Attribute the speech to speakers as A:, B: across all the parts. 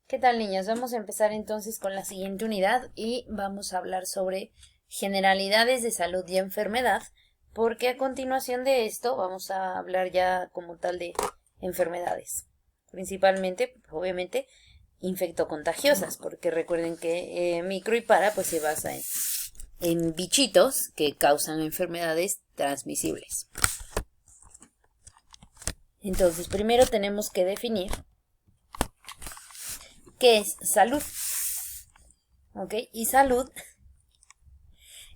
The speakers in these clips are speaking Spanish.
A: ¿Qué tal, niños? Vamos a empezar entonces con la siguiente unidad y vamos a hablar sobre generalidades de salud y enfermedad, porque a continuación de esto vamos a hablar ya como tal de enfermedades, principalmente, obviamente, infectocontagiosas, porque recuerden que micro y para pues se basa en bichitos que causan enfermedades transmisibles. Entonces, primero tenemos que definir qué es salud. ¿Ok? Y salud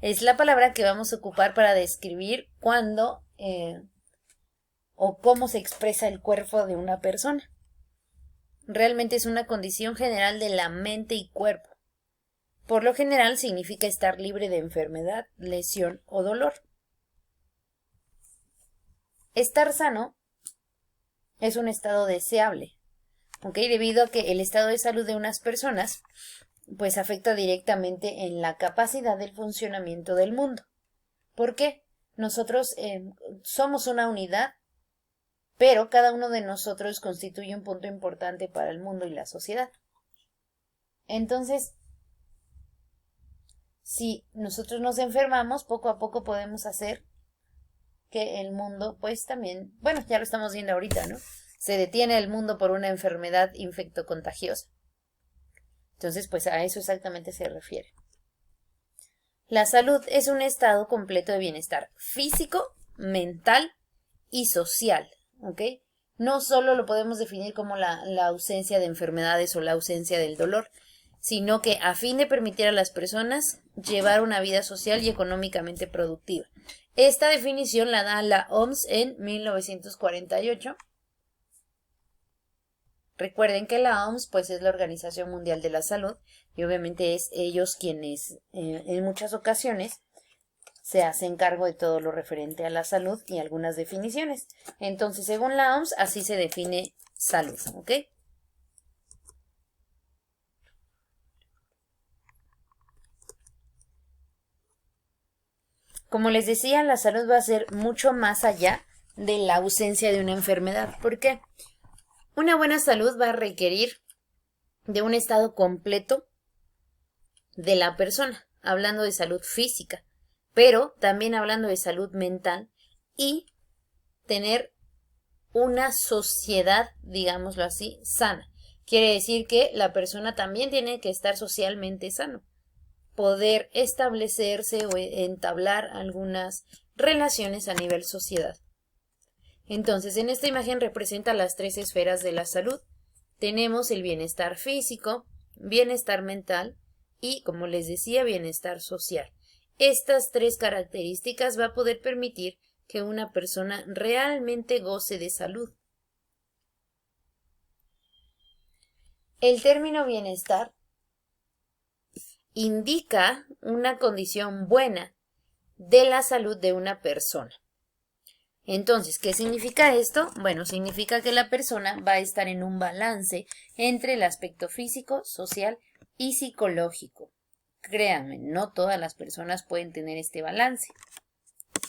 A: es la palabra que vamos a ocupar para describir cuándo o cómo se expresa el cuerpo de una persona. Realmente es una condición general de la mente y cuerpo. Por lo general significa estar libre de enfermedad, lesión o dolor. Estar sano es un estado deseable, ¿ok? Debido a que el estado de salud de unas personas pues afecta directamente en la capacidad del funcionamiento del mundo. ¿Por qué? Nosotros somos una unidad, pero cada uno de nosotros constituye un punto importante para el mundo y la sociedad. Entonces, si nosotros nos enfermamos, poco a poco podemos hacer que el mundo, pues también, bueno, ya lo estamos viendo ahorita, ¿no? Se detiene el mundo por una enfermedad infectocontagiosa. Entonces, pues a eso exactamente se refiere. La salud es un estado completo de bienestar físico, mental y social, ¿ok? No solo lo podemos definir como la ausencia de enfermedades o la ausencia del dolor, sino que a fin de permitir a las personas llevar una vida social y económicamente productiva. Esta definición la da la OMS en 1948. Recuerden que la OMS pues es la Organización Mundial de la Salud y obviamente es ellos quienes en muchas ocasiones se hacen cargo de todo lo referente a la salud y algunas definiciones. Entonces, según la OMS, así se define salud, ¿ok? Como les decía, la salud va a ser mucho más allá de la ausencia de una enfermedad. ¿Por qué? Una buena salud va a requerir de un estado completo de la persona, hablando de salud física, pero también hablando de salud mental y tener una sociedad, digámoslo así, sana. Quiere decir que la persona también tiene que estar socialmente sano, poder establecerse o entablar algunas relaciones a nivel sociedad. Entonces, en esta imagen representa las tres esferas de la salud. Tenemos el bienestar físico, bienestar mental y, como les decía, bienestar social. Estas tres características va a poder permitir que una persona realmente goce de salud. El término bienestar indica una condición buena de la salud de una persona. Entonces, ¿qué significa esto? Bueno, significa que la persona va a estar en un balance entre el aspecto físico, social y psicológico. Créanme, no todas las personas pueden tener este balance.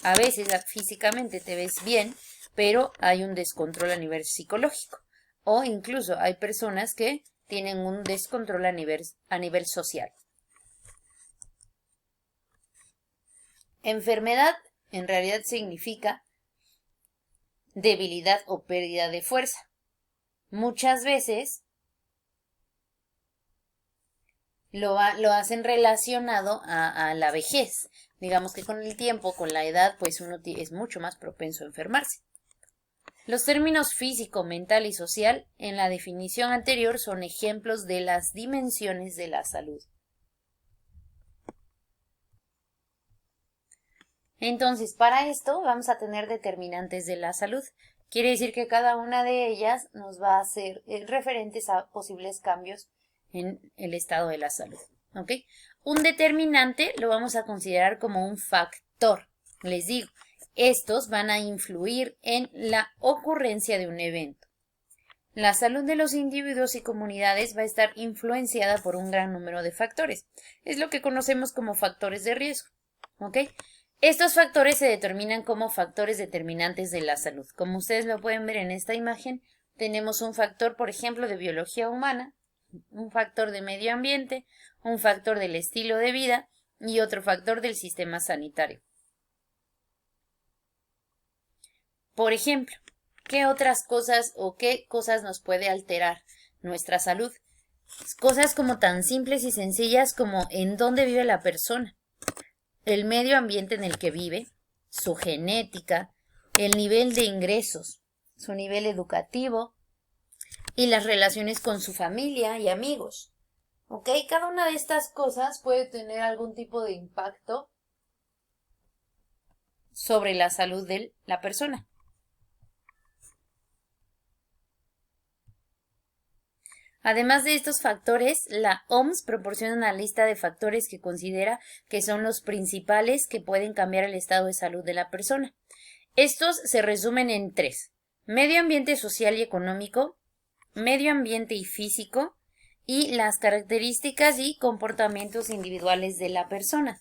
A: A veces físicamente te ves bien, pero hay un descontrol a nivel psicológico. O incluso hay personas que tienen un descontrol a nivel social. Enfermedad en realidad significa debilidad o pérdida de fuerza. Muchas veces lo hacen relacionado a la vejez. Digamos que con el tiempo, con la edad, pues uno es mucho más propenso a enfermarse. Los términos físico, mental y social en la definición anterior son ejemplos de las dimensiones de la salud. Entonces, para esto vamos a tener determinantes de la salud. Quiere decir que cada una de ellas nos va a hacer referentes a posibles cambios en el estado de la salud. ¿Ok? Un determinante lo vamos a considerar como un factor. Les digo, estos van a influir en la ocurrencia de un evento. La salud de los individuos y comunidades va a estar influenciada por un gran número de factores. Es lo que conocemos como factores de riesgo. ¿Ok? Estos factores se determinan como factores determinantes de la salud. Como ustedes lo pueden ver en esta imagen, tenemos un factor, por ejemplo, de biología humana, Un factor de medio ambiente, un factor del estilo de vida y otro factor del sistema sanitario. Por ejemplo, ¿qué otras cosas o qué cosas nos puede alterar nuestra salud? Cosas como tan simples y sencillas como en dónde vive la persona, el medio ambiente en el que vive, su genética, el nivel de ingresos, su nivel educativo y las relaciones con su familia y amigos. ¿Ok? Cada una de estas cosas puede tener algún tipo de impacto sobre la salud de la persona. Además de estos factores, la OMS proporciona una lista de factores que considera que son los principales que pueden cambiar el estado de salud de la persona. Estos se resumen en 3: medio ambiente social y económico, medio ambiente y físico, y las características y comportamientos individuales de la persona.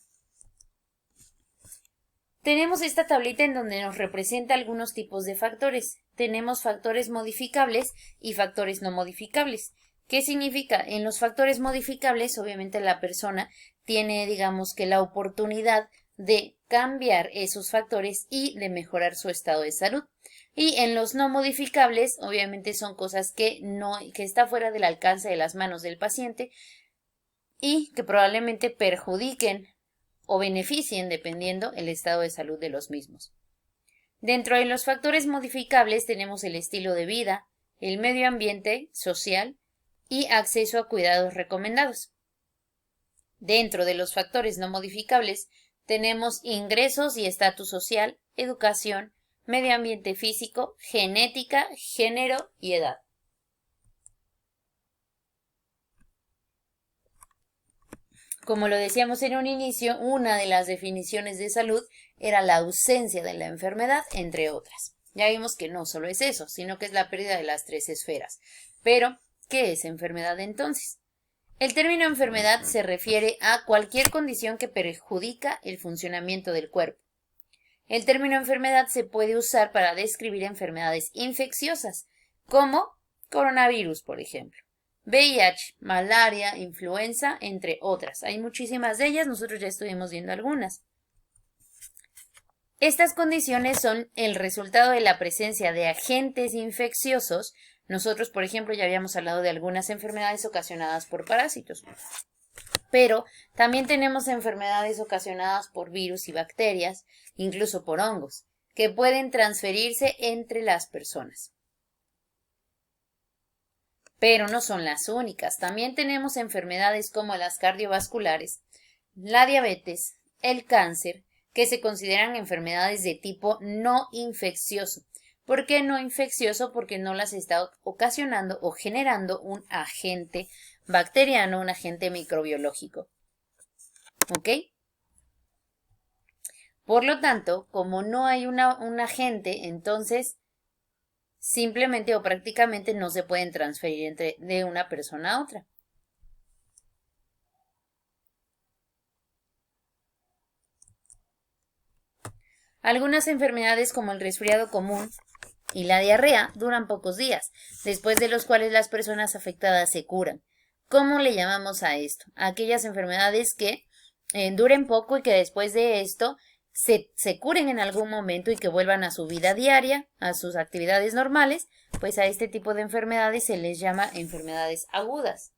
A: Tenemos esta tablita en donde nos representa algunos tipos de factores. Tenemos factores modificables y factores no modificables. ¿Qué significa? En los factores modificables, obviamente la persona tiene, digamos que la oportunidad de cambiar esos factores y de mejorar su estado de salud. Y en los no modificables, obviamente son cosas que está fuera del alcance de las manos del paciente y que probablemente perjudiquen o beneficien dependiendo el estado de salud de los mismos. Dentro de los factores modificables tenemos el estilo de vida, el medio ambiente social y acceso a cuidados recomendados. Dentro de los factores no modificables tenemos ingresos y estatus social, educación, medio ambiente físico, genética, género y edad. Como lo decíamos en un inicio, una de las definiciones de salud era la ausencia de la enfermedad, entre otras. Ya vimos que no solo es eso, sino que es la pérdida de las 3 esferas. Pero, ¿qué es enfermedad entonces? El término enfermedad se refiere a cualquier condición que perjudica el funcionamiento del cuerpo. El término enfermedad se puede usar para describir enfermedades infecciosas, como coronavirus, por ejemplo, VIH, malaria, influenza, entre otras. Hay muchísimas de ellas, nosotros ya estuvimos viendo algunas. Estas condiciones son el resultado de la presencia de agentes infecciosos. Nosotros, por ejemplo, ya habíamos hablado de algunas enfermedades ocasionadas por parásitos. Pero también tenemos enfermedades ocasionadas por virus y bacterias, incluso por hongos, que pueden transferirse entre las personas. Pero no son las únicas. También tenemos enfermedades como las cardiovasculares, la diabetes, el cáncer, que se consideran enfermedades de tipo no infeccioso. ¿Por qué no infeccioso? Porque no las está ocasionando o generando un agente bacteriano, un agente microbiológico. ¿Ok? Por lo tanto, como no hay un agente, entonces simplemente o prácticamente no se pueden transferir de una persona a otra. Algunas enfermedades como el resfriado común y la diarrea duran pocos días, después de los cuales las personas afectadas se curan. ¿Cómo le llamamos a esto? A aquellas enfermedades que duren poco y que después de esto se curen en algún momento y que vuelvan a su vida diaria, a sus actividades normales, pues a este tipo de enfermedades se les llama enfermedades agudas.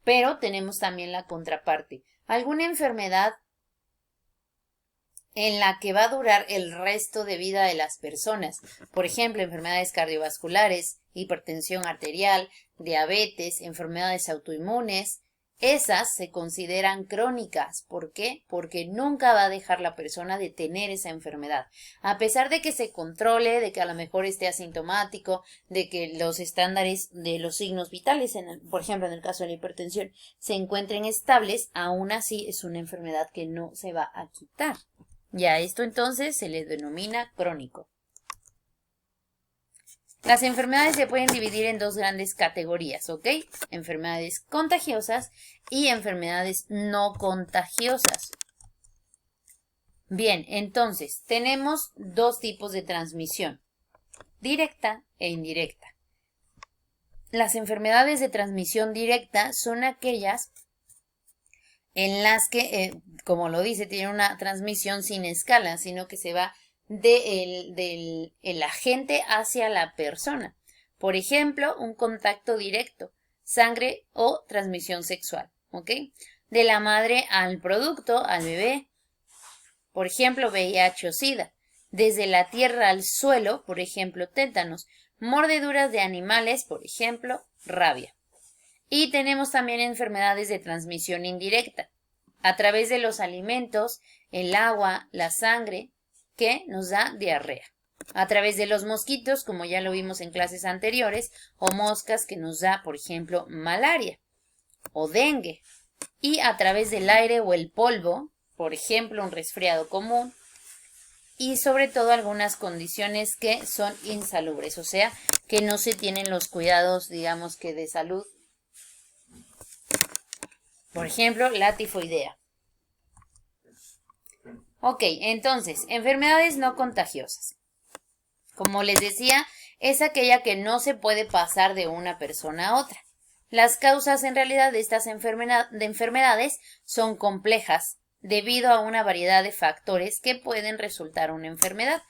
A: Pero tenemos también la contraparte. Alguna enfermedad en la que va a durar el resto de vida de las personas. Por ejemplo, enfermedades cardiovasculares, hipertensión arterial, diabetes, enfermedades autoinmunes. Esas se consideran crónicas. ¿Por qué? Porque nunca va a dejar la persona de tener esa enfermedad. A pesar de que se controle, de que a lo mejor esté asintomático, de que los estándares de los signos vitales, por ejemplo en el caso de la hipertensión, se encuentren estables, aún así es una enfermedad que no se va a quitar. Ya esto entonces se le denomina crónico. Las enfermedades se pueden dividir en dos grandes categorías, ¿ok? Enfermedades contagiosas y enfermedades no contagiosas. Bien, entonces tenemos dos tipos de transmisión, directa e indirecta. las enfermedades de transmisión directa son aquellas en las que, como lo dice, tiene una transmisión sin escala, sino que se va del agente hacia la persona. Por ejemplo, un contacto directo, sangre o transmisión sexual, ¿ok? De la madre al producto, al bebé, por ejemplo, VIH o SIDA. Desde la tierra al suelo, por ejemplo, tétanos. Mordeduras de animales, por ejemplo, rabia. Y tenemos también enfermedades de transmisión indirecta, a través de los alimentos, el agua, la sangre, que nos da diarrea. A través de los mosquitos, como ya lo vimos en clases anteriores, o moscas que nos da, por ejemplo, malaria o dengue. Y a través del aire o el polvo, por ejemplo, un resfriado común. Y sobre todo algunas condiciones que son insalubres, o sea, que no se tienen los cuidados, digamos que de salud. Por ejemplo, la tifoidea. Ok, entonces, enfermedades no contagiosas. Como les decía, es aquella que no se puede pasar de una persona a otra. Las causas en realidad de estas enfermedades son complejas debido a una variedad de factores que pueden resultar una enfermedad.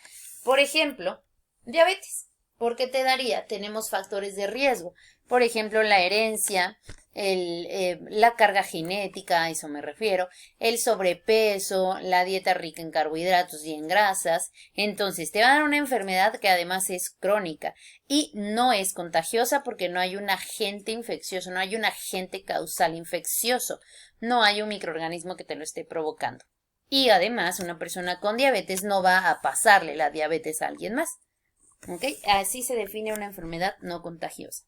A: Por ejemplo, diabetes. ¿Por qué te daría? Tenemos factores de riesgo. Por ejemplo, la herencia, la carga genética, a eso me refiero, el sobrepeso, la dieta rica en carbohidratos y en grasas. Entonces, te va a dar una enfermedad que además es crónica y no es contagiosa porque no hay un agente infeccioso, no hay un agente causal infeccioso, no hay un microorganismo que te lo esté provocando. Y además, una persona con diabetes no va a pasarle la diabetes a alguien más. ¿Ok? Así se define una enfermedad no contagiosa.